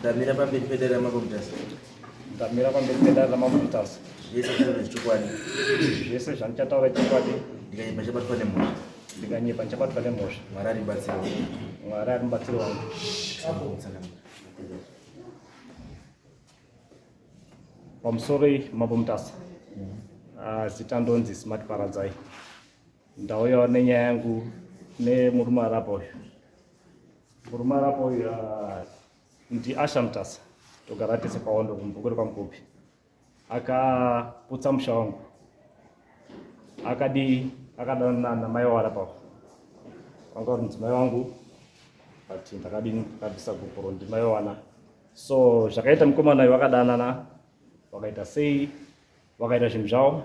Ndamira pamberi pedera makombutasi. Ndamira pamberi pedera ramakombutasi. Zvese zvinhu zvichokwadi. Zvese zvandichataura chokwadi. Ndikanyepa chabatwa nemhosva. Ndikanyepa ndichabatwa nemhosva. Mwari aribatsira. Mwari ari mubatsiri wangu. Pamusoro makombutasi. Zita ndonzi Smart Paradzai. Ndauyawo nenyaya yangu nemurume arapo uyu. Murume arapo uyu ndi Mutasa. Togara tese paondo kumbukuri kwaMukupi. Akaputsa musha wangu. Akadanana namai warapo. Wanga uri mudzimai wangu. But ndakadini kabisa goporo ndimai wana. So zvakaita mukomana uyu vakadanana. Vakaita sei. Vakaita zvinhu zvavo.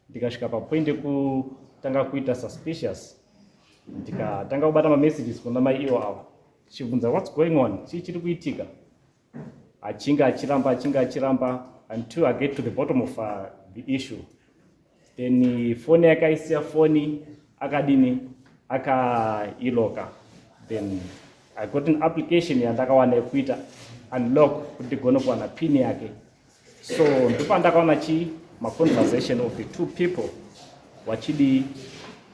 Ndikasvika papoint yekutanga kuita suspicious. Ndikatanga kubata mamessages kuna mai iwo avo. Chibvunza what's going on? Chiri kuitika. Achinga achiramba until I get to the bottom of the issue. Then phone yakaisiya phone akailoka. Then I got an application yandakawana yekuita unlock kuti ndigone kuwana pin yake. So ndipo ndakaona ma conversation of the two people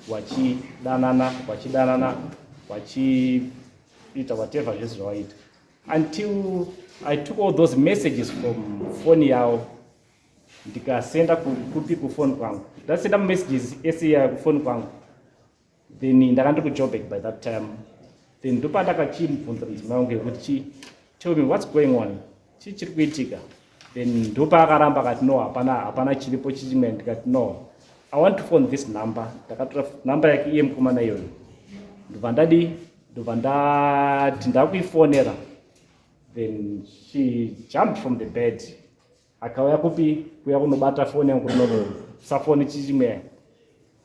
vachidanana vachiita whatever zvese zvavaita until I took all those messages from phone yavo ndikasenda kufoni kwangu. Ndasenda messages esiya kufoni kwangu. Then ndakandi kuJoburg by that time. Then ndipo ndakachimubvunza mudzimai wangu kuti tell me what's going on, chiri kuitika. Then ndipo akaramba akati no, hapana chiripo chichimwe. Ndikati no, I want to phone this number. Ndakatora number yake iye mukomana iyoyo. Ndobva ndati ndakuifonera. Then she jumped from the bed. Akauya kuya kunobata phone yangu nono safoni chichimwe.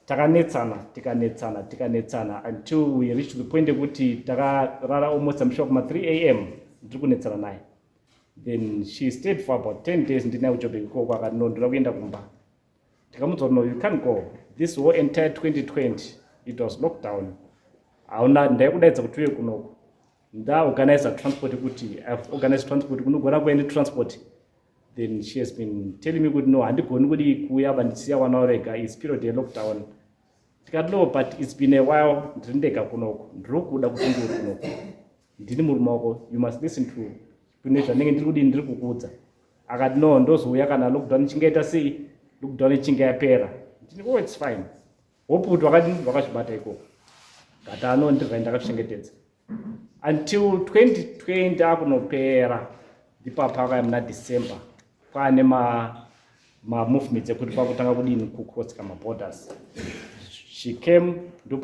Tikanetsana until we reached the point yekuti takarara almost amshoka kuma 3 AM ndiri kunetsana naye. Then she stayed for about 10 days ndinaye kuJoburg ikoko. Akati no, ndinoda kuenda kumba. Ndikamuudza no, you can't go. This whole entire 2020 it was lockdown. Hauna ndaikudaidza kuti uye kunoko. Ndaorganize transport kuti I've organized transport kunogona kuenda transport. Then she has been telling me kuti no, handigoni kuti kuuya vandisiya wana warega, is period ye lockdown. Ndikati no, but it's been a while ndiri ndega kunoko. Ndiri kuda kuti ndiwe kunoko. Ndini murume wako, you must listen to kune zvanenge ndiri kudini ndiri kukuudza. Akati no, ndozouya kana lockdown ichingaita sei, lockdown ichinge yapera. Ndini oh, it's fine. Hope kuti wakazvibata ikoko. Ngati ano ndibva ndakazvichengetedza. Until 2020 akunopera ndipapa akaya muna December kwaane movements ekuti kwakutanga kudini kucross kama borders. She came ndipo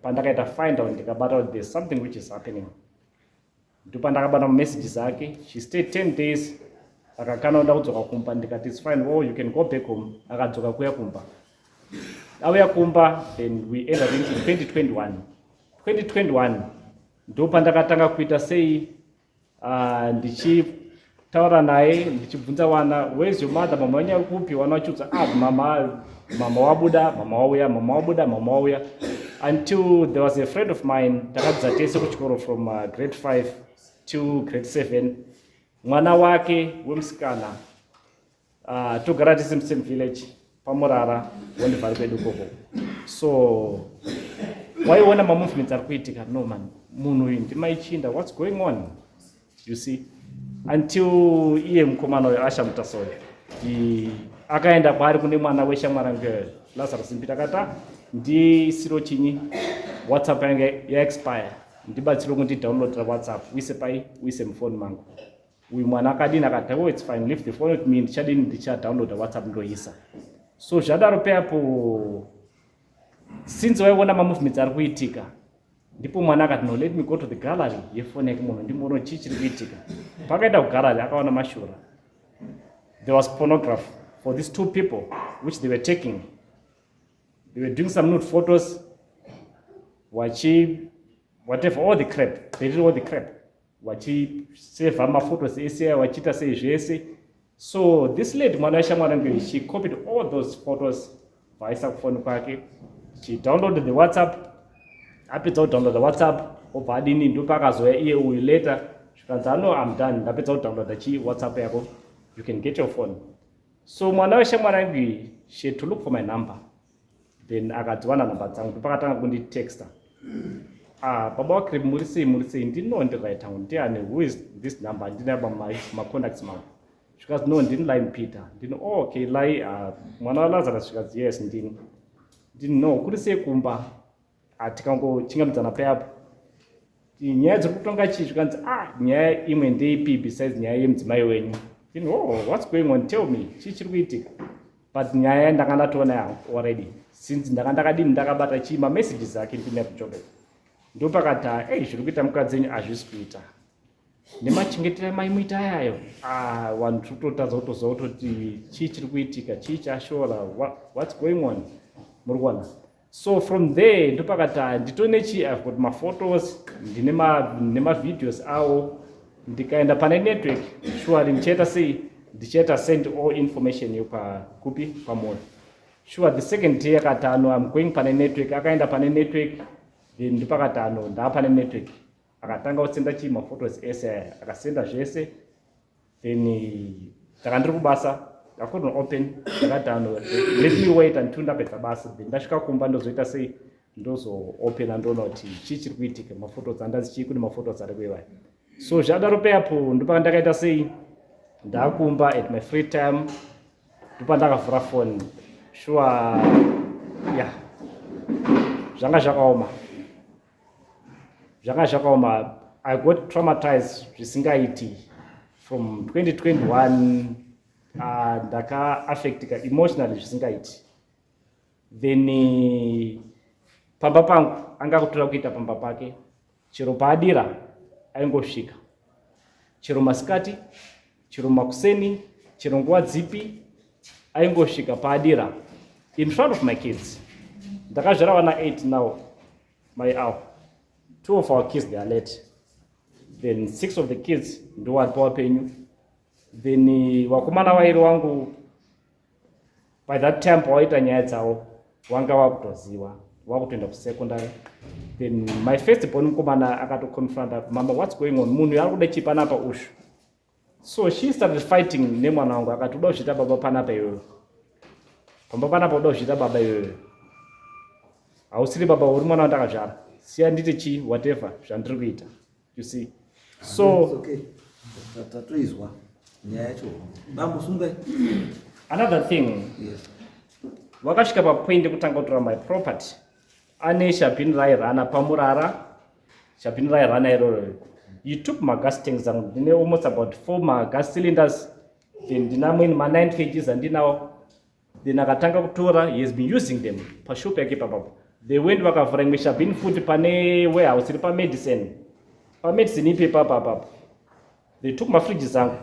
pandakaita find out ndikabata kuti there's something which is happening. Ndipo ndakabata messages ake. She stayed 10 days. Akakana kuda kudzoka kumba. Ndikati it's fine, oh you can go back home. Akadzoka kuya kumba. Auya kumba. Then we ended into 2021 ndipo pandakatanga kuita sei ndichitaura naye ndichibvunza wana where's your mother, mama wenyu ari kupi. Wana vachiudza mama wabuda until there was a friend of mine takadzidza tese kuchikoro from grade 5 to grade 7. Mwana wake wemusikana togara tese musame village paMurara wondibva kwedu koko. So waiona movements ari kuitika. No man, munhu uyu ndimaichinda, what's going on, you see. Until iye mukomana uyu Mutasa uyu akaenda kwaari kune mwana weshamwari yangu Lazarus Mpita akati ndisiro chinyi WhatsApp yangu yaexpire, ndibatsire kuti download WhatsApp uise mufoni mangu. Uyu mwana akadini akati oh it's fine, leave the phone with me, ndichadownload WhatsApp ndoisa. So zvadaro peapo since waiona movements ari kuitika ndipo mwana akati no, let me go to the gallery yefoni yake munhu ndimboona chiri kuitika. Pakaenda kugallery akaona mashura. There was pornography for these two people which they were taking. They were doing some nude photos, whatever, all the crap. They did all the crap. Save my photos, wachita sei zvese. So this lady mwana weshamwari, she copied all those photos vaisa kufoni kwake. She downloaded the WhatsApp. Apedza kudownload the WhatsApp obva adini ndipo akazoya iye uyu later zvikanzi no I'm done, ndapedza kudownloada WhatsApp yako, you can get your phone. So mwana weshamwari yangu she had to look for my number, then akadziwana namba dzangu ndopakatanga kunditexta. Baba wakrib muri sei ndinondiraita ndiani, who is this number, ndinaba my contacts mangu. Zvikanzi no ndini Lai Peter. Ndino okay Lai, mwana waLazarus. Zvikanzi yes ndini no kuri sei kumba. Tikangochingambidzana paipo nyaya dziri kutonga chii. Zvikanzi nyaya imwe ndeipi besides nyaya yemudzimai wenyu. What's going on, tell me, chii chiri kuitika. But nyaya ndanga ndatoona already since ndakadini ndakabata chii mamessages ake ndine kuJoburg. Ndopakati zviri kuita mukadzi wenyu hazvisi kuita nemachengetero maimuita ayayo. Vanhu tiri kutotadza kutoziva kuti chii chiri kuitika, chii chashora, what's going on, muri kuona. So from there ndopakati nditone chii, I've got maphotos, ndine nemavideos awo. Ndikaenda pane network sure ndichaita sei, ndichaita send all information kupi pamona. Sure the second day akatano I'm going pane network, akaenda pane network, then ndipakatano ndapane network akatanga kusenda chii maphotos ese akasenda zvese. Then takandiri kubasa, I couldn't open, takatano let me wait until ndapedza basa. Then ndasvika kumba ndozoita sei, ndozo open andoona kuti chii chiri kuitika, maphotos andazi chii kune maphotos ari kuiwaya. So zvadaro paipo ndopandakaita sei, ndakumba at my free time, ndopandakavhura phone. Sure yeah, zvanga zvakaoma. I got traumatized zvisingaiti from 2021. Ndaka-affectika emotionally zvisingaiti. Then pamba pangu angakutora kuita pamba pake, chero paadira aingosvika, chero masikati, chero makuseni, chero nguva dzipi aingosvika paadira in front of my kids. Ndakazvara vana 8 now, my 2 of our kids they are late, then 6 of the kids ndo vari pawapenyu. Then wakomana vairi wangu by that time pawaita nyaya dzavo wanga wakutoziva, wakutoenda kusekondary. Then my first born mukomana akatoconfronta, mama what's going on, munhu ari kuda chii panapa ushu. So she started fighting nemwana wangu, akati uda kuzviita baba panapa iyoyo, pamba panapa uda kuzviita baba iyoyo, hausiri baba uri mwana wandakazvara, siya nditi chii whatever zvandiri kuita, you see. So okay, tatoizwa nyaya yacho bambo sungai. Another thing, yes, wakasvika papoint yekutanga kutora my property. Ane shabhini rairana pamurara, shabhini rairana iroro. He took my gas tanks zangu, ndine almost about 4 gas cylinders, then ndina mwini 9 kgs andinawo. Then akatanga kutora, he has been using them pashopu yake papapo. They went vakavhura imwe shabhini futi pane warehouse iri pamedicine ipi papapo. They took my fridge zangu,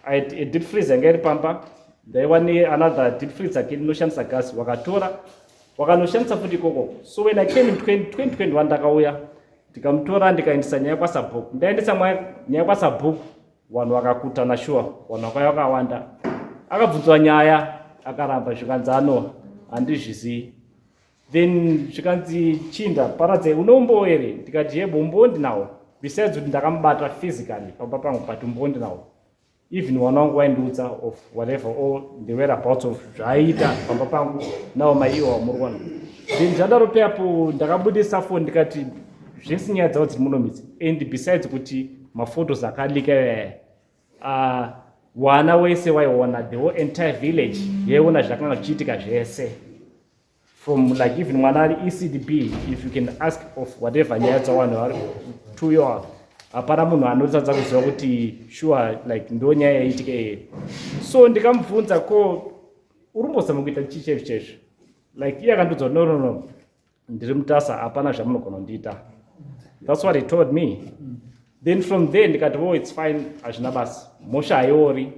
I had a deep freezer yanga iri pamba, ndaiwane another deep freezer ke inoshandisa gas, wakatora wakanoshandisa futi ikoko. So when I came in 2021 ndakauya ndikamutora ndikaendesa nyaya kwaSabhuku. Ndaendesa nyaya kwaSabhuku, vanhu vakakutana sure, vanhu vakauya vakawanda. Akabvunzwa nyaya akaramba, zvikanzi handizvizivi. Then zvikanzi chinda paradze unombo here, ndikati yebo umbondi nawo, besides kuti ndakamubata physically pamba pangu, but umbondi nawo. Even mwana wangu waindiudza of whatever all the whereabouts of zvaiita pamba pangu nawo maiwa muri kuona. Then zvadaro paipo ndakabudisa phone ndikati zvese nyaya dzavo dziri munomidzi, and besides kuti maphotos akalika wana wese waiona, the whole entire village yaiona zvakanga zvichiitika zvese. From like even mwana ari ECDB, if you can ask of whatever nyaya dzavanhu vari 2 year, hapana munhu anotadza kuziva kuti sure like ndo nyaya yaitika here. So ndikamubvunza ko urumbozama kuita chii chezvo, like iye akandudza no ndiri mutasa, hapana zvamunogona kundiita. That's what he told me. Then from there ndikati it's fine, hazvina basa, mhosva haiori.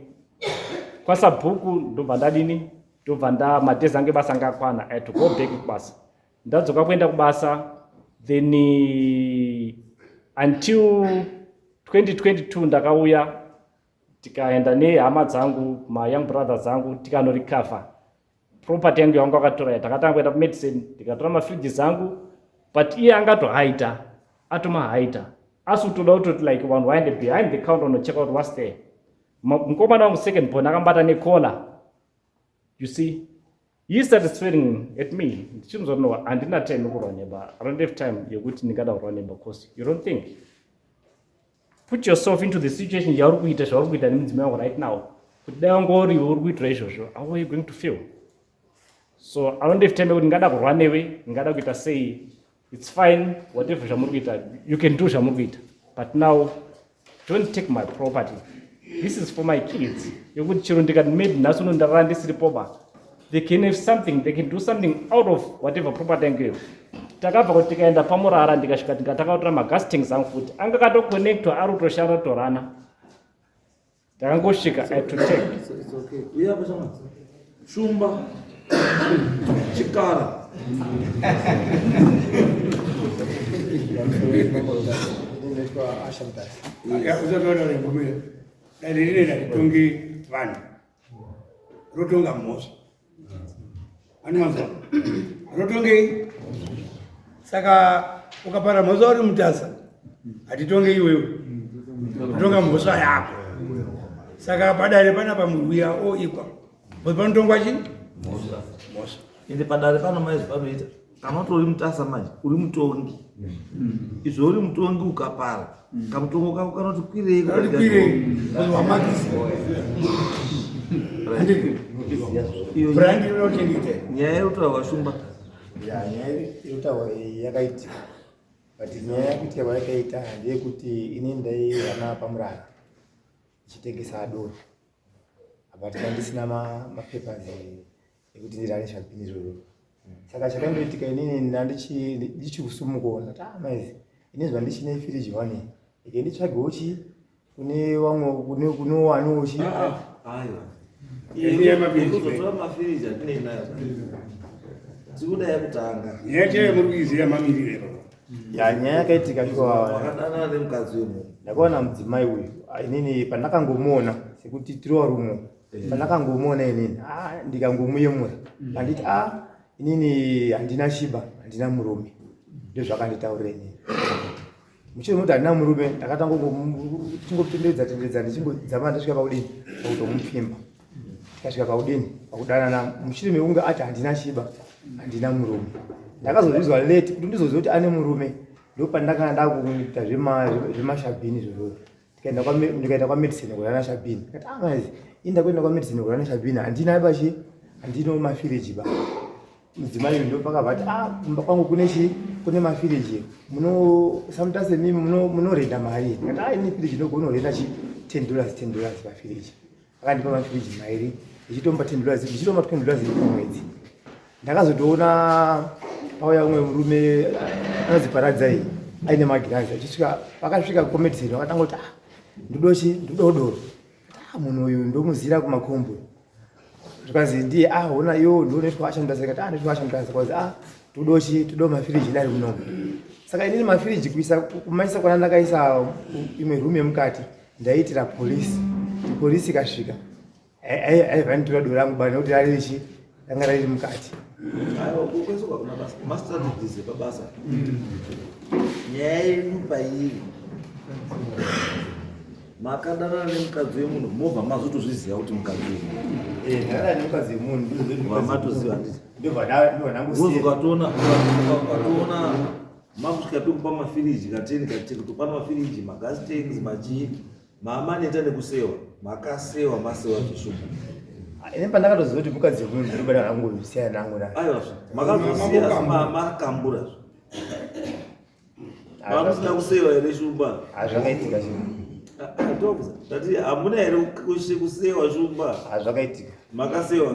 KwaSabhuku ndobva ndadini, ndobva madhezi angu ebasa anga akwana, I had to go back kubasa. Ndadzoka kuenda kubasa, then until 2022 ndakauya tikaenda nehama dzangu, my young brothers zangu, tikanorecover property yangu yanga akatora. Takatanga kuenda kumedicine, ndikatora mafridge zangu, but iye angatohaita, atomahaita. asi utoda kutoti like vanhu vaende behind the counter unocheck out what's there. Mukomana wangu second born akambata nekola, you see, he started swearing at me. Ndichinzwa no, handina time yekurwa neighbor. I don't have time yekuti ndingada kurwa neighbor because you don't think. Put yourself into the situation yauri kuita zvauri kuita nemudzimai wangu right now. Kuti dai wangori uri kuitira izvozvo, how are you going to feel? So I don't have time yekuti ndingada kurwa newe, ndingada kuita sei. It's fine, whatever zvamuri kuita, you can do zvamuri kuita. But now, don't take my property. This is for my kids. Yekuti chiro ndikati maybe nhasi unondarara ndisiripoba. They can have something, they can do something out of whatever property I give. Takabva kuti tikaenda pamurara ndikasvika tikatakautira magas tanks angu futi. Anga katoconnectwa ari kutoshara torana. Takangosvika I had to take. It's okay. Uya pachama. Shumba. Chikara. Ya uzatoda ngombe. Dalilile tungi vanhu. Rotonga mosa. Animazo. Rotonge saka ukapara mosa uri mutasa. Atitonge iwewe. Rotonga mosa yako. Saka padare pana pamuwiya o ikwa. Bopandongwa chi? Mosa. Inde padare pano mai zvinoita. Kana utori mutasa manje, uri mutongi. Izvo uri mutongi ukapara. Kamutongo kako kanoti kwirei wa magisi. Brandi unotengite. Nyaya yekutaura Shumba. Ya nyaya yekutaura yakaitika. But nyaya yekutika yakaita ndeyekuti ini ndai ana pamurara ichitengesa adoro. But ndisina mapapers ekuti ndirare zvapini zvoro. Saka chakandoitika inini ndichikusumuka maizi inezva ndichine firiji wani ike nditsvagewo chi kune vamwe kune waniwo chi Aiwa. Ndiye mabhizi. Kuzotora mafiriji atine nayo. Tikuda yakutanga. Nyaya murikuiziya mamirire baba. ya nyaya yakaitika shuwa Wakadana nemukadzi wemunhu. ndakaona mudzimai uyu inini pandakangomuona sekuti tiri varume pandakangomuona inini ndikangomuyemura anditi inini handina shiba handina murume ndozvakanditaurira inini muchiri kuti handina murume ndakatangochingopendedza ndichingodzama ndasvika pakudini pakutomupfimba tikasvika pakudini pakudanana muchiri mekunge ati handina shiba handina murume ndakazozvizwa late kuti ndizoziva kuti ane murume ndopandakanga ndakuita zvemashabhini zvozvo ndikaenda kwamedicine kurana shabhini kati maizi inda kuenda kwamedicine kurana shabhini handina bachi handino mafiriji ba mudzimai uyu ndopakabva kuti kumba kwangu kune mafiriji sometimes mimi munorenda mari kati ini firiji ndogona kurenda chi $10 pafiriji akandipa mafiriji mairi ichitomba $10 ichitomba $20 pamwedzi ndakazotoona pauya umwe murume anodziparadza iyi aine magirazi achisvika pakasvika komedicine wakatanga kuti ndodoro munhu uyu ndomuzira kumakombo zvikanzi ndiye ona iwo ndoonoitwa ashamudasa kati ndoitwa ashamudasa kwazi todo mafiriji dari munomu saka inini mafiriji kumaisa kwana ndakaisa imwe rume mukati ndaiitira polisi ikasvika aivanitora doro rangu bani nekuti rarichi ranga riri mukati Aiwa, kukwesuka kuna basa. Mastrategies epabasa. Nyaya yenyu pairi. Makadana nemukadzi wemunhu, mobva mazotozviziva kuti mukadzi wemunhu. ndakadana nemukadzi wemunhu Vamatoziva nditi. ndobvanangusiya Ukatoona makusvika pekupa mafiriji kateni kuti pana mafiriji, magas tanks, machii. Mama neta nekusewa. Makasewa masewa zvishoma. ine pandakatoziva kuti mukadzi wemunhu ndinobada nangusiya nangu na Aiwa, makazoziya makambura. Mamusina kusewa ere Shumba. zvakaitika chinhu Atokuza. Tati hamuna ere kusewa Shumba. zvakaitika Makasewa.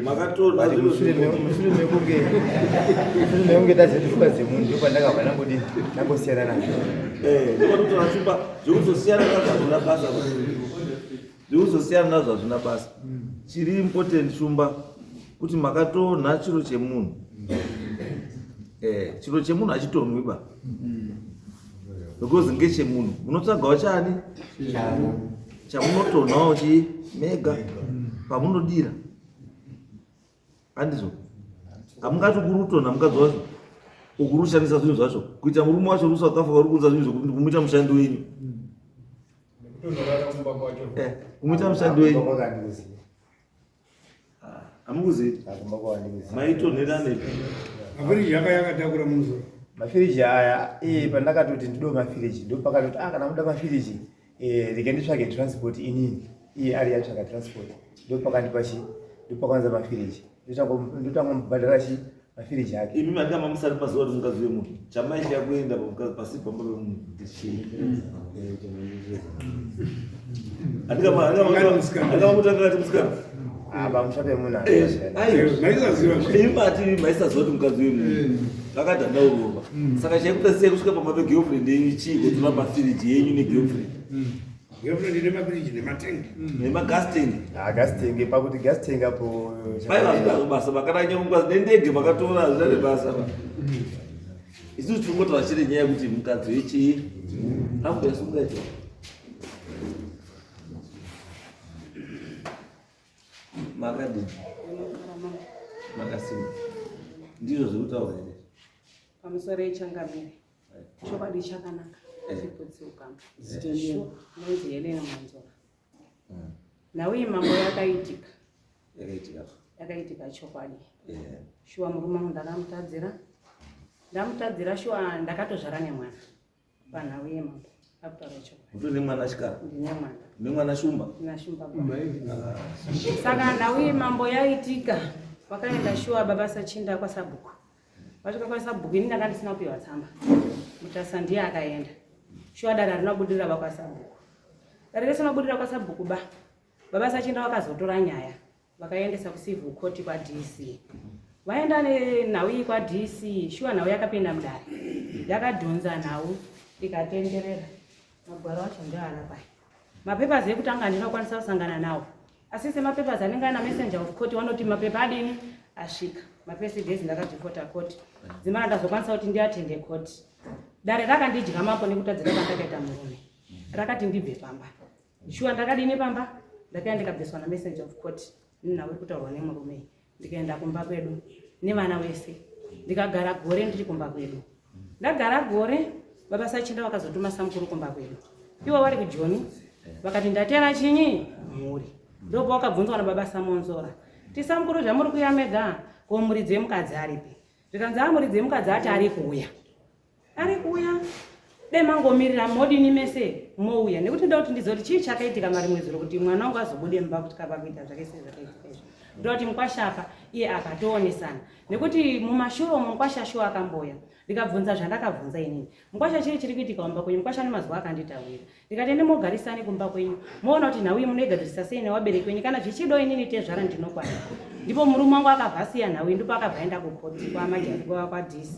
Makatora mushure mekunge taziva kuti mukadzi wemunhu ndopandakabva nangosiyana nazvo ndinototora Shumba zvekuzosiyana nazvo hazvina basa. Zvekuzosiyana nazvo hazvina basa. Chiri important Shumba kuti makatonha chiro chemunhu. Chiro chemunhu hachitonhwiba. Because ngechemunhu. Munotsvagawo chani? Chamunotonhawo mega pamunodira. Handizvo. Hamungati kuri kutonha mukadzi wacho. ukurushanisa zvinhu zvacho kuita murume wacho uri South Africa uri kuudza zvinhu zvokuti kumuita mushando wenyu kumuita mushando wenyu hamukuzivi maitonhera nepi mafiriji yakayakatakura musoro mafiriji aya pandakatoti ndido mafiriji ndo pakatoti kana muda mafiriji rege nditsvage transport inini iye ari yatsvaga transport ndo pakandipachi ndo pakwanza mafiriji ndotangomubhadhara chi mafiriji ake imi mandama musati pazuva kuti mukadzi wemunhu chamaisha kuenda pasi pamba pemunhu andingamutanga kati musikana pamusha pemunhu imati maisaziva kuti mukadzi wemunhu vakadhandaurova saka chaikuta sei kusvika pamba pegirlfriend yenyu chii kutora mafiriji yenyu negirlfriend girlfriend nemafiriji nematengi nemagasting gasting pakuti gasting apo vaivazvikazo basa vakananyongwa nendege vakatora zvane basa isusu tiringotaura chiri nyaya yekuti mukadzi wechii akuyasungacho makadini makasima ndizvo zvekutaura here pamusoro yechangamire chokwadi chakanaka chipotsiukama nozi Helena Manzora nauyi mambo yakaitika chokwadi shuwa murume wangu ndamutadzira shuwa ndakatozvara nemwana panhau yemambo akutaura chokwadi uto nemwana chikara ndine mwana nemwana shumba ndinashumba saka nauyi mambo yaitika wakaenda shuwa baba sachinda kwasabhuku vasvika kwasabhuku ini ndanga ndisina kupiwa tsamba mutasa ndiye akaenda shuwa dare rinobudirira vakwasabhuku dare risinobudirira kwasabhuku baba sachinda vakazotora nyaya vakaendesa kucivil court kwaDC vaenda nenhau iyi kwaDC shuwa nhau yakapinda mudare yakadhonza nhau ikatenderera magwaro acho ndeana pai mapepers ekutanga ndinokwanisa kusangana nawo asi semapepers anenge ana messenger of court vanoti mapepa adini asvika maprecedents ndakadhipota court dzimana ndazokwanisa kuti ndiatende court dare rakandidya mapo nekutadzira pandakaita murume rakati ndibve pamba shuwa ndakadini pamba ndakaenda ndikabviswa namessenger of court ninawe kutaurwa nemurume ndikaenda kumba kwedu nevana vese ndikagara gore ndiri kumba kwedu ndagara gore baba sachinda vakazotuma samukuru kumba kwedu ivo vari kujoni vakati ndatera chinyi muri ndopo vakabvunzwa nababa Samonzora tisamukuru zvamuri kuya mega ko muridzi wemukadzi aripi zvikanzi muridzi wemukadzi ati ari kuuya dai mangomirira modini mese mouya nekuti ndoda kuti ndizoti chii chakaitika mari mwedzi rokuti mwana wangu azobude mumba kuti kapa kuita zvakaise zvakaitika izvo ndoda kuti mukwashapa iye akatoonesana nekuti mumashuro mukwasha shuwa akamboya ndikabvunza zvandakabvunza inini mukwasha chiri kuitika kumba kwenyu mukwasha nemazuva akanditaurira ndikati ndimogarisani kumba kwenyu moona kuti nhau iyi munoigadzirisisa sei newabereki wenyu kana zvichido inini tezvara ndinokwana ndipo murume wangu akabva siya nhau iyi ndipo akabva enda kukoti kwamajari kwaDC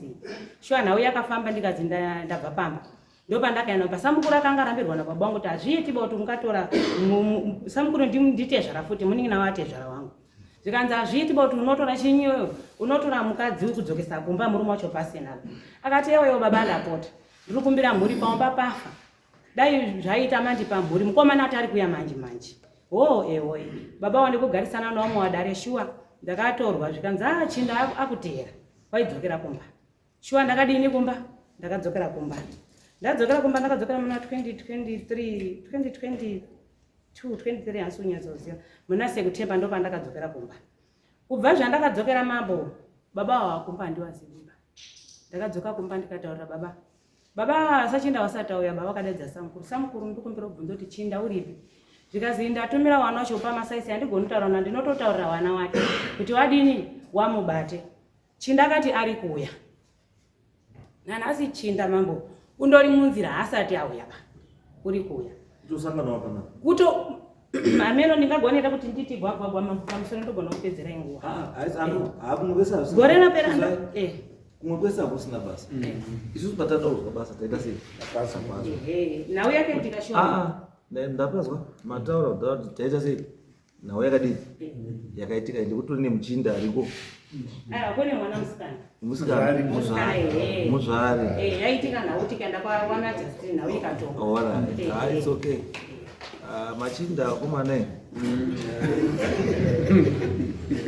shuwa nhau yakafamba ndikazi ndabva pamba ndopandakaenda pasamukuru akanga arambirwa nababa wangu kuti hazviiti kuti ungatora samukuru nditezvara futi munin'ina watezvara wangu zvikanzi hazviiti kuti unotora chinyoyo unotora mukadzi kudzokesa kumba murume wacho pasina akati ewewo baba ndapota ndiri kumbira mhuri pamba pafa dai zvaita mandi pamhuri mukomana ati ari kuya manje ewoye baba wandi kugarisana nawo wadare shuwa ndakatorwa zvikanzi chinda akuteera waidzokera kumba shuwa ndakadini kumba ndakadzokera kumba ndakadzokera muna 2023 hansi unyatsoziva muna Sekutemba ndo pandakadzokera kumba kubva zvandakadzokera mambo baba wakumba ndiwaziviba ndakadzoka kumba ndikataurira baba sachinda wasati auya baba akadaidza samukuru ndikumbira kubvunza kuti chinda uripi zvikazi ndatumira wana wacho pamasaisi handigoni kutaura ndinototaurira wana wake kuti wadini wamubate chinda akati ari kuuya nanhasi chinda mambo undori munzira haasati auya uri kuuya kuto ameno ndingagonera kuti nditi gwagwagwa mambo pamusoro ndogona kupedzera inguva gore raperanda kumwe kwese hakusina basa isusu patadaurwa basa taita sei nhau yakaitika shuwa ndapazwa mataura kuti taita sei nhau yakadini yakaitika ndikutori nemuchinda ariko kune mwana musikana muzvari yaitika nhau tikaenda kwawana Justin nhau ikatoka it's okay machinda akomana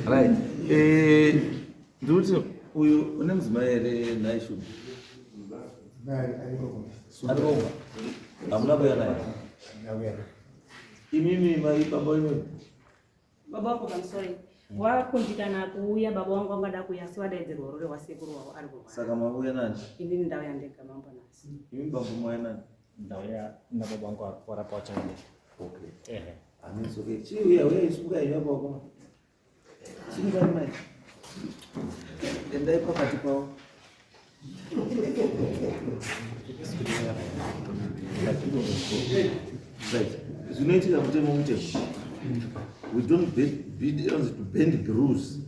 right ndikuti Uyu une mudzimai ere naishubu arikomba hamuna kuya naye imimi mai baba wenyu baba wangu kamsori wakundikana kuuya baba wangu angada kuya siwadaedzerwa rore wasekuru wavo ari kurwara saka mauya nani inini ndauya ndega mambo nasi imi baba mwaya nani ndauya nababa wangu warapa wachanga. okay anisoke chiuya uya isuka iyo baba chingani mai endai pakati pavo right zvinoitika mutemo mutemo we don't bend the rules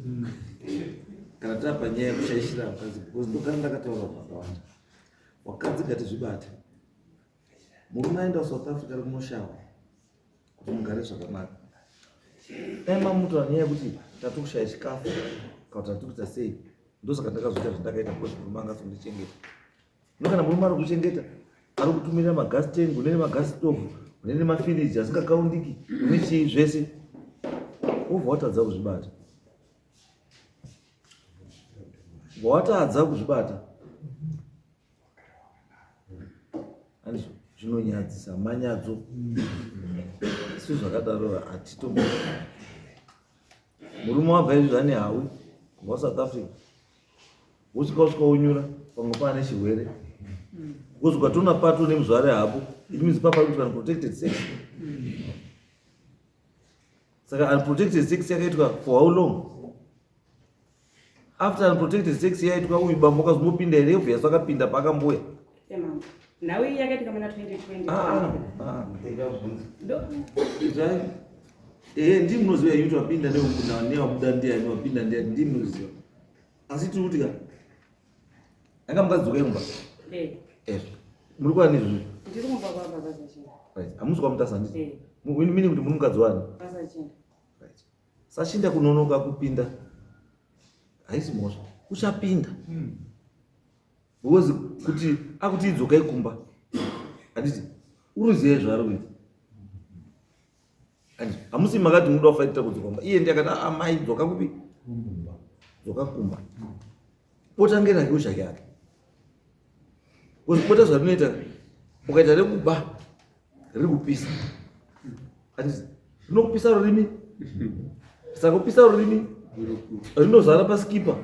kana tapa nyaya yekushaishira vakadzi because ndogara ndakataura vakawanda vakadzi ngatizvibate murume aenda South Africa rikunoshawa kuti mugare zvakanaka ema muto anyaya yekuti tati kushaya chikafu kana tati kuita sei ndosaka ndakazoita zvandakaita because murume angatondichengeta nokana murume ari kuchengeta ari kutumira magasi tank unene magasi stove unene mafiriji asingakaundiki une chii zvese wobva watadza kuzvibata watadza kuzvibata andizvo zvinonyadzisa manyadzo si zvakadaro hatito murume wabva izvi zvane hawi kubva South Africa wosvika unyura pamwe paane chirwere wosvika tona pato nemuzvare hapo it means papa kuti unprotected sex saka unprotected sex yakaitwa for how long after unprotected sex yaitwa uyu bambo kazomupinda here obvious akapinda pakamboya emama nawe yakatika muna 2020 ndimi munoziva yuti wapinda newabuda ndiani wapinda ndiani ndimi munoziva asi tiri kuti ka anga mukadzoka imba muri kwani izvozvi ndiri kumba kwa baba Sachinda hamusi kwamutasa nditi mini kuti muri mukadzi wani Sachinda Sachinda kunonoka kupinda haisi mhosva uchapinda because kuti akuti idzoka ikumba handiti uruzive zvaari kuita hamusi makati muda kufaitira kudzoka iye ndiakati amai dzoka kupi dzoka kumba botangira ke ushake yake bota zvarinoita ukaita rekuba riri kupisa handiti rinokupisa rurimi saka kupisa rurimi rinozara pasikipa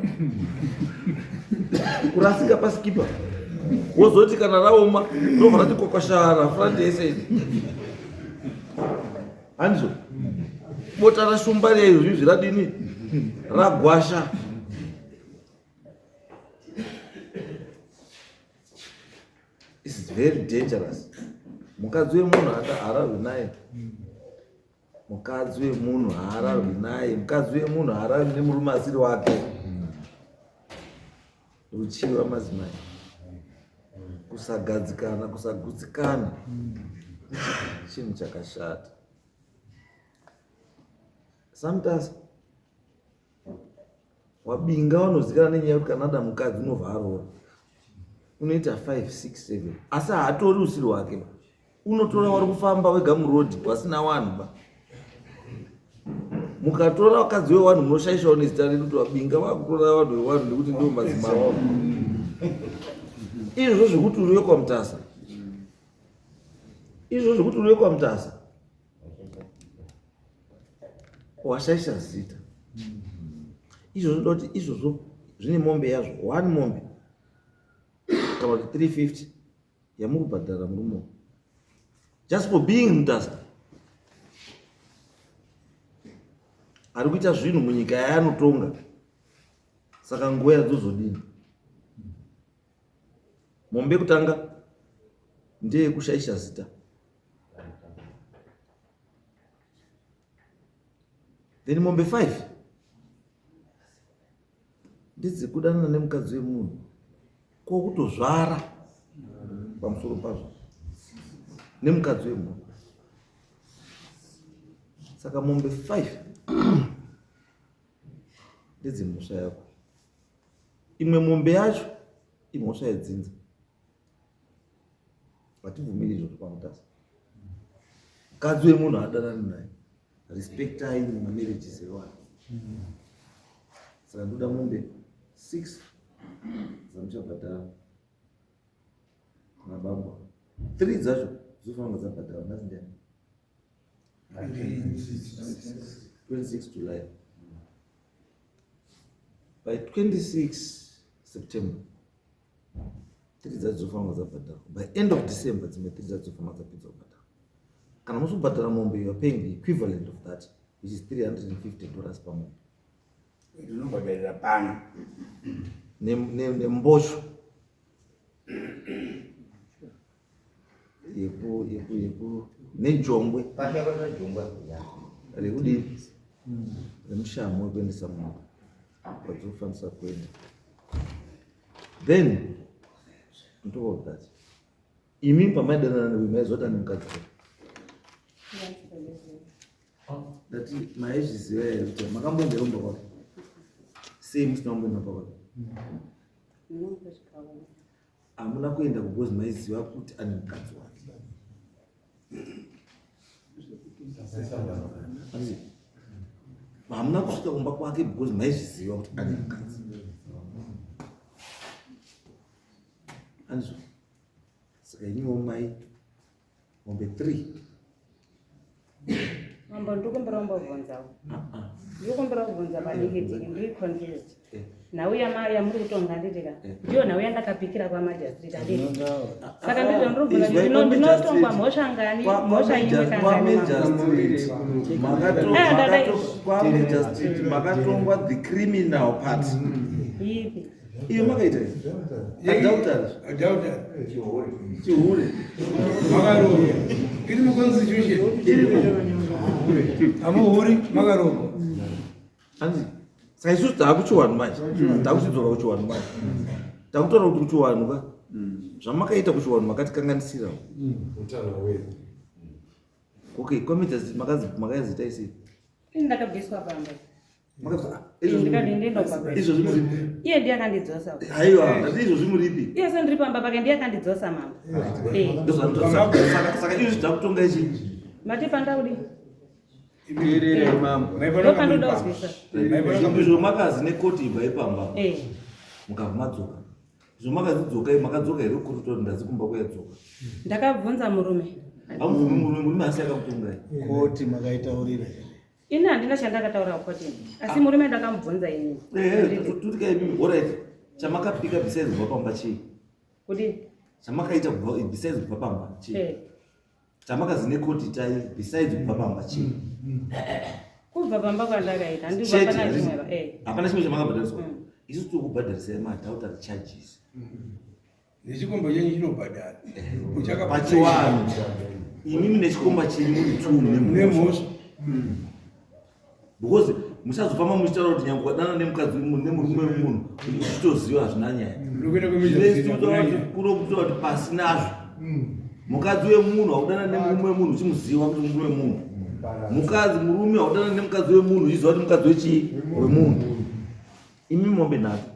kurasika pasikipa wozoti kana raoma rinobva rati kwakwashara front yese handizvo bota rashumba reizvi zviradini ragwasha is very dangerous mukadzi wemunhu haararwi naye mukadzi wemunhu haararwi naye mukadzi wemunhu haararwi nemurume asiri wake ruchiva madzimai kusagadzikana kusagutsikana chinhu chakashata sometimes wabinga wanozivikana nenyaya yekuti kana ada mukadzi unobva aroora unoita 5 6 7 asi haatori usiri wake unotora wari kufamba wega murodhi wasina wanhu ba mukatora wakadzi wewanhu munoshaishawo nezita redu kuti wabinga wakutora vanhu wewanhu nekuti ndio madzimai izvo zvekuti uriwe kwamutasa izvo zvekuti uriwe kwamutasa washaisha zita izvo zvinoda kuti izvozvo zvine mombe yazvo 1 mombe kana kuti 350 yamuri kubhadhara murume just for being mutasa ari kuita zvinhu munyika yaanotonga saka nguva yadzozodini mombe kutanga ndeyekushaisha zita then mombe 5 ndedzekudanana nemukadzi wemunhu kwokutozvara pamusoro pazvo nemukadzi wemunhu saka mombe 5 ndedzemhosva yako imwe mombe yacho imhosva yedzinza hatibvumiri izvozvo pamutasa mukadzi wemunhu hadanani naye respectai mumarriages evanhu saka ndoda mombe 6 zamuchabhadhara nabamba 3 dzacho dzofanga dzabhadhara nhasi ndiani 26 July. By 26 September 3 dzacho dzofanga dzabhadhara. By end of December dzimwe 3 dzacho dzofanga dzapedza kubhadhara. Kana musubhadhara mombe, you are paying the equivalent of that, which is $350 per month. Ndinobhadharira pano. Nembosho yeku nejongwe rekudii remushamo wekuendesa munhu wadzinofanisa kuenda. Then on top of that, imi pamaidanana newe maizotani mukadzi dati maizviziva here kuti makamboenderomba kwake sei musina kumboenda kwake? Hamuna kuenda because maiziva kuti ane mukadzi wake. Hamuna kusvika kumba kwake because maizviziva kuti ane mukadzi. Anzwa, saka iniwo mai mombe 3 mambo ndikumbira umbobvunzawo ndikumbira kubvunza madikitiki ndiri confused nauya maya muri kutonga nditika ndiyo nauya ndakapikira kwamajastrit adii saka ndizvo ndiri ndinotongwa mhosva ngani mhosva imwe kangani makatongwa the criminal part ipi iyo makaita Adhautari. chihure Makarogo. Iri muconstitution. Amuhuri makarogo. Anzi, saka isusu taakuchiwanu manje, taakuchidzoka kuchiwanu manje, taakutaura kuti kuchiwanu ka zvamakaita kuchiwanu makatikanganisira. Okay, committee makazita isi ndakabviswa pamba izvo zvimuripi? iye ndiye akandidzosa Haiwa, ndizvo zvimuripi? iye sendiri pamba pake ndiye akandidzosa mama Saka izvi zvitakutonga ichi mati pandaudi Imirire mambo. ndopandoda kuzvisa izvo makazi nekoti ibva ipamba mukabva madzoka. Izvo makazidzoka makadzoka here kurutori ndazikumba kuyadzoka. ndakabvunza murume Hamubvumi murume asi akakutongai. Koti makaitaurira ini handina chandakataura kukotini asi murume ndakamubvunza inini Tutika imimi, alright, chamakapika besides kubva pamba chii? kuti Chamakaita besides kubva pamba chii? Chamakazi nekoti tai besides kubva pamba chii? kubva pamba kwandakaita handipana chimweva Hapana chimwe chamakabhadhariswa. Isusu tiri kubhadharisai madhautari charges. Nechikomba chenyu chinobhadhara. Pachiwanu. Imimi nechikomba chiri muri 2 nemhosva. Because musazofamba muchitaura kuti nyange wadana nemukadzi nemurume wemunhu uchitoziva hazvina nyaya. Kunokutora kuti pasinazvo mukadzi wemunhu haudana nemurume wemunhu uchimuziva kuti murume wemunhu. Murume haudana nemukadzi wemunhu uchiziva kuti mukadzi wechii wemunhu. Imi mombe nhatu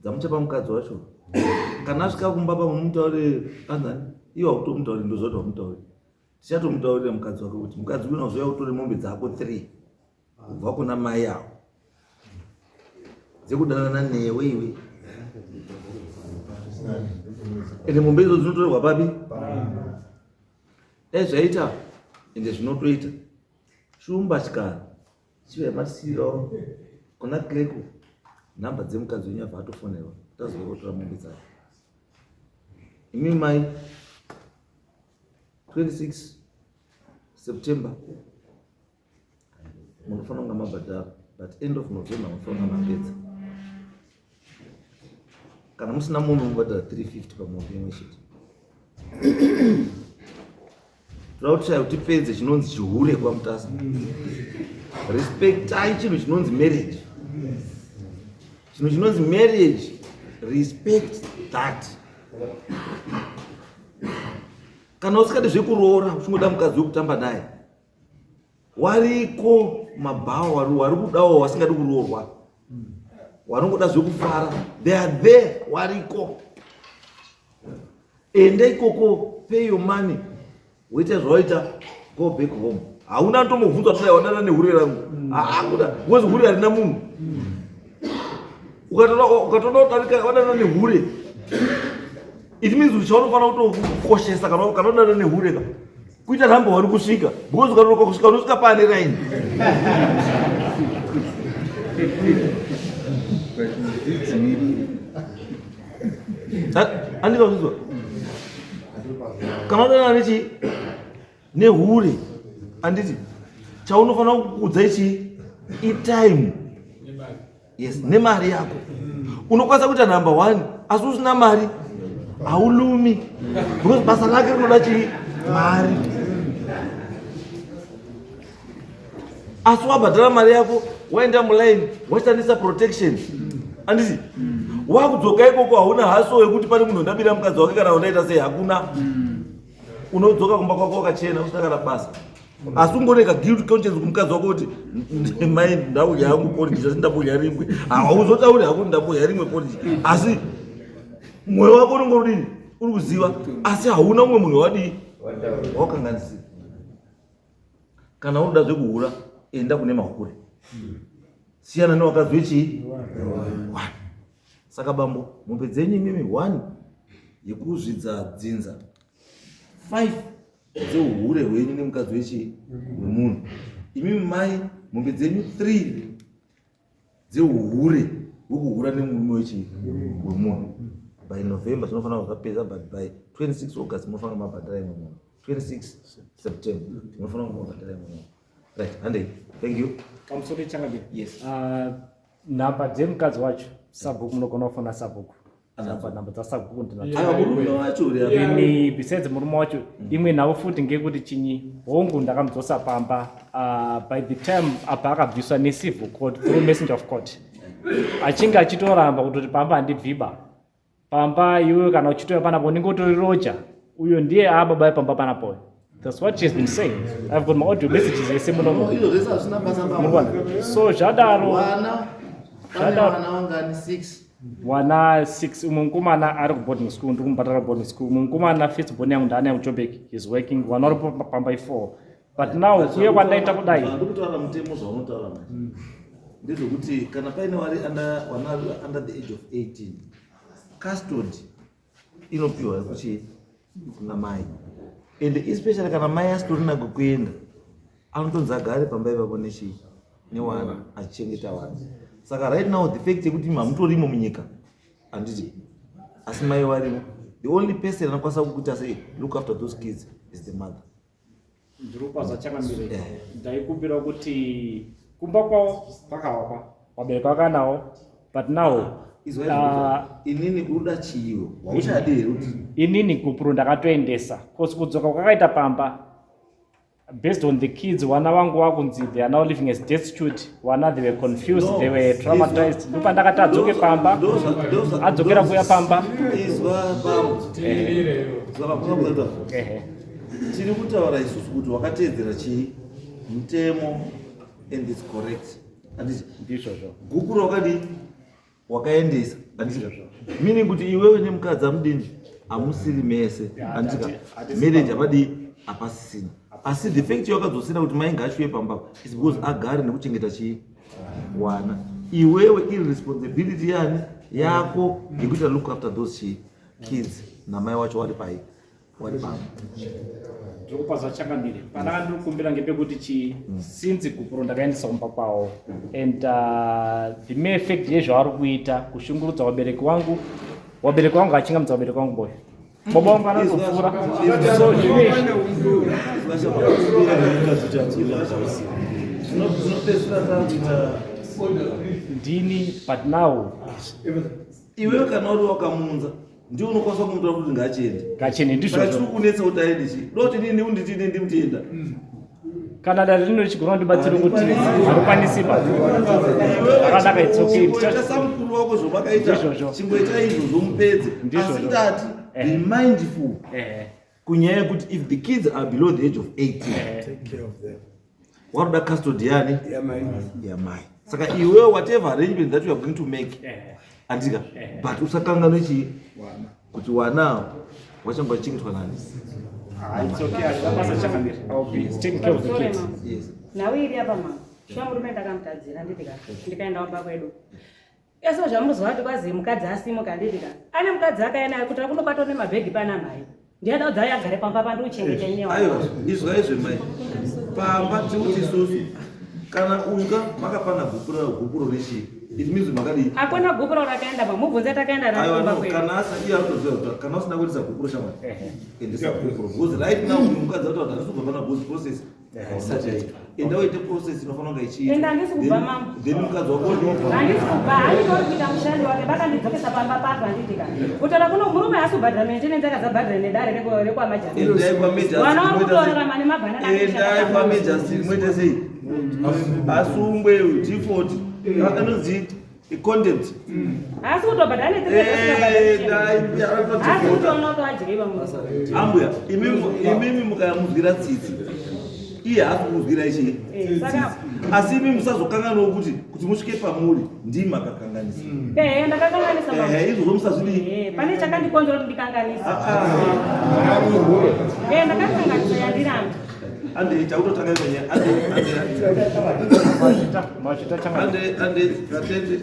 dzamuchapa mukadzi wacho. Kana asvika kumba pamumutaurire anzani iwo hautomutauriri ndozvati wamutaurira. Tichatomutaurira mukadzi wake kuti mukadzi uyu unozouya kutore mombe dzako 3 kubva kuna mai yavo dzekudanana newe iwe. Ende mombe idzo dzinotorerwa papi? Dai zvaita ende zvinotoita shumba chikara chive masirawo kuna kleko nhamba dzemukadzi wenyu abva atofonerwa tazouya kutora mombe dzake. Imi mai 26 September munofanira kunga mabhadhara, but end of November munofanira kunga mapedza. Kana musina munhu mubhadhara 350 pamombe imwe chete. Toda kushaya kuti tipedze chinonzi chihure kwamutasa. Respectai chinhu chinonzi marriage. Chinhu chinonzi marriage, respect that. Kana usikade zvekuroora uchingoda mukadzi wekutamba naye, wariko mabhawa wari kudawo wasingadi kuroorwa, waringoda zvekufara, they are there, wariko. Ende ikoko, pay your money, woita zvawaita, go back home. Hauna tombobvunzwa kuti wadana nehure rangu, hakuda, because hure harina munhu. ukatoda kudarika wadana nehure, it means kuti chaunofana kutokoshesa kana wadana nehure ka kuita namba wari kusvika because ukanonoka kusvika unosvika pane raini. Andika kuzvizwa kana wadana nechi nehure, anditi chaunofana kukudza ichi itime. Yes, nemari yako. Unokwanisa kuita number 1 asi usina mari haulumi because basa rake rinoda chii mari. Asi wabhadhara mari yako waenda muline washandisa protection, anditi wakudzoka ikoko hauna haso yekuti pane munhu ndabira mukadzi wake kana undaita sei, hakuna. Unodzoka kumba kwako wakachena usina kana basa. Asi ungoneka guilt conscience kumukadzi wako kuti mai ndauya hangu polisi ndamboya rimwe, hauzotauri hako ndamboya rimwe polisi, asi mwoyo wako unongorudini uri kuziva, asi hauna umwe munhu wadii wakanganisira. Kana unoda zvekuhura enda kune mahure, siyana newakazwe chii 1. Saka bambo mombe dzenyu imimi 1 yekuzvidza dzinza, 5 dzeuhure hwenyu nemukadzi wechii wemunhu. Imimi mai mombe dzenyu 3 dzeuhure hwekuhura nemurume wechii wemunhu. By November tinofanira kuzvapedza, but by 26 August munofanira mabhadhara imwe munhu, 26 September munofanira mabhadhara imwe munhu. Right, handei. Thank you. Kamusori changabe. Yes. Nhamba dzemukadzi wacho sabhuku munogona kufona sabhuku. Nhamba dzasabhuku ndinaini besides murume wacho. Imwe nhavo futi ngekuti chinyi hongu ndakamudzosa pamba by the time apa akabviswa necivil court through messenger of court. Achinge achitoramba kutoti pamba handibviba. Pamba iwe kana uchitoya panapo ningotori roja. Uyo ndiye ababa pamba panapo. That's what she's been saying. I've got my audio messages yese munomo. So zvadaro wana wangani 6. Wana 6 umukomana ari kuboarding school, ndikumubhadhara boarding school. Umukomana first born yangu ndani yamuJoburg is working. Wana uri pamba 4. But now kuye kwandaita kudai. Ndikutaura mutemo zvaunotaura manje. Ndezvokuti kana paine wana under the age of 18, custody inopiwa kuchi kuna mai. And especially kana mai asitorina kuenda, anotonzi agare pamba ipapo nechi newana achichengeta wana. Saka right now the fact yekuti hamutorimo munyika handiti, asi mai varimo, the only person anokwanisa kukuita sei look after those kids is the mother. Ndirupaza chakamire. Ndaikumbira kuti kumba kwavo kwakavakwa, vabereki vakanawo, but now inini kuruda chiyo wauchadii kuti inini kupuro ndakatoendesa kosi kudzoka kwakaita pamba based on the kids. Wana wangu wakunzi they are now living as destitute. Wana they were confused, they were traumatized. Ndopa ndakati adzoke pamba, adzokera kuya pamba. Tiri kutaura isusu kuti wakatedzera chii mutemo and it's correct. Ndizvozvo gukuru wakadi wakaendesa, meaning kuti iwewe nemukadzi amudini hamusiri mese, andika marriage apadi apasisina. Asi the fact yakadzosera kuti mai ngaashuye pamba is because agare nekuchengeta chii wana. Iwewe iri responsibility yani yako yekuti look after those kids, na mai wacho wari pai wari pamba. Ndikupaza chakamire pana ndikumbira ngepekuti since kupuro ndakaendesa kumba kwawo, and the main effect yezvaari kuita kushungurudza wabereki wangu achingamidza wabereki wangu boyo baba wangu anatopfura. So ndini but now iwewe kana uri wakamunza ndio unokwanisa kumutora kuti ngachende ndizvo chiri kunetsa kuti aende chii doti nini unditini ndimutenda kana dare rino chigona ndibatsire kuti harikwanisi akanaka itsoke ndichasa mukuru wako zvomakaita chingoita izvo zvomupedze. Asi ndati be mindful kunyaya yekuti if the kids are below the age of 18 waruda custody yani yamai. Saka iwewe whatever arrangement that you are going to make andika but usakanganwe chii kuti wana wachanga wachingetwa nani. It's okay. I'll be taking care of the kids. Yes. Nawe iri apa mama. Shamuri menda kamtadzira ndikaenda wamba kwedu. Eso zvamuzwa kuti kwazi mukadzi asimuka ndidika. Ane mukadzi akaenda kuti akunobatwa nemabhegi pana mai. Ndiyada kuti agare pamba pandochengeta nyewa. Aiwa, izvo mai. Pamba tikuti isusu kana unga makapana gupuro rechi. It means makadi. Akona gupuro rakaenda pa mubvunza takaenda na kwedu. Kana asati yakutoziva kana usina kuitisa gupuro shamwari. Endesa gupuro. Because right now mukadzi kuti atasubva pana process. Enda uite process inofanira kunge ichiita. Enda ndisi kubva mambo. Then mukadzi wako ndobva. Handisi kubva, andori kuita mushando wake vakandidzokesa pamba papo handitika. Kutaura kuno murume asubhadhara maintenance akazabhadhara nedare rekwamajasi. Endai pamajasi. Vana vari kutorarama nemabhanana. Endai pamajasi moite sei? Asungwe default. Anonzi contempt. Asi kutobhadhara netiri. Asi kutoona kuti wadyriwa musa. Ambuya, imimi mukayamuzvira tsitsi. Iye hakumuzvira ichi. Asi imimi musazokanganwa kuti musvike pamuri ndimi makakanganisa. Ndakakanganisa mama. Izvozvo musazvidi. Pane chakandikonzera kuti ndikanganisa. Ndakakanganisa yandiramba. Ande chautotanga imenya ande katende